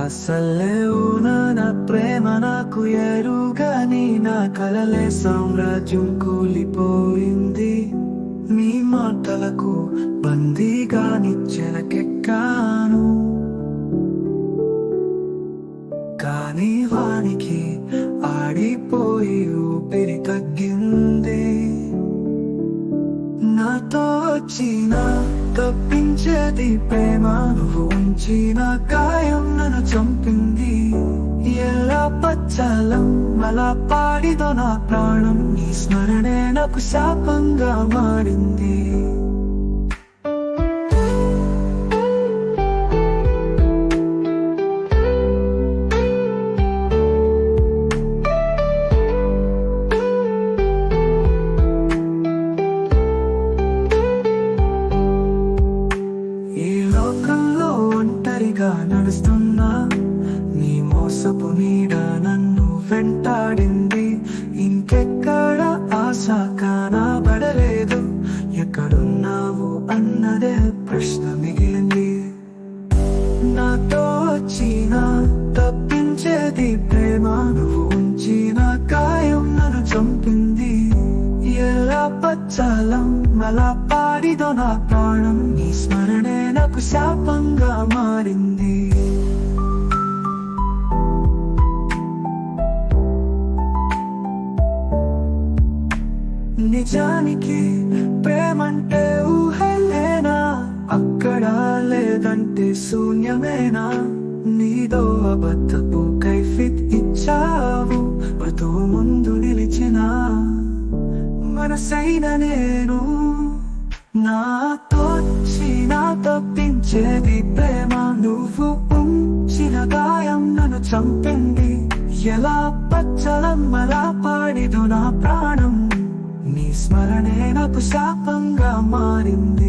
అసలేవు నా ప్రేమ నాకు ఎరుగని నా కలలే సామ్రాజ్యం కూలిపోయింది. నీ మాటలకు బందీగా నిచ్చెనకెక్కాను, కానీ వానికి ఆడిపోయి ఊపిరి తగ్గింది. నాతో వచ్చిన తప్పించేది ప్రేమ, నువ్వు ఉంచిన గాయం నన్ను చంపింది. ఎలా పచ్చలం అలా పాడిదో నా ప్రాణం, నీ స్మరణే నాకు శాపంగా మారింది. నడుస్తున్నా నీ మోసపు నీడ నన్ను వెంటాడింది. ఇంకెక్కడ ఆశ కనబడలేదు, ఎక్కడున్నావు అన్నదే ప్రశ్న మిగిలింది. నాతో వచ్చిన తప్పించేది ప్రేమ, నువ్వు ఉంచిన గాయం నన్ను చంపింది. ఎలా పచ్చలం అలా పాడిదో నా ప్రాణం, నీ స్మరణే నాకు శాపంగా మారింది. నిజానికి ప్రేమంటే ఊహలేనా, అక్కడ లేదంటే శూన్యమేనా? నీదో అబద్ధపు కైఫిత్ ఇచ్చావు, మతో ముందు నిలిచిన మనసైన నేను. నాతో చిన్న తప్పించేది ప్రేమ, నువ్వు ఉంచిన గాయం నన్ను చంపింది. ఎలా పచ్చలం అలా పాడిదు నా ప్రాణం, నీ స్మరణే నాకు శాపంగా మారింది.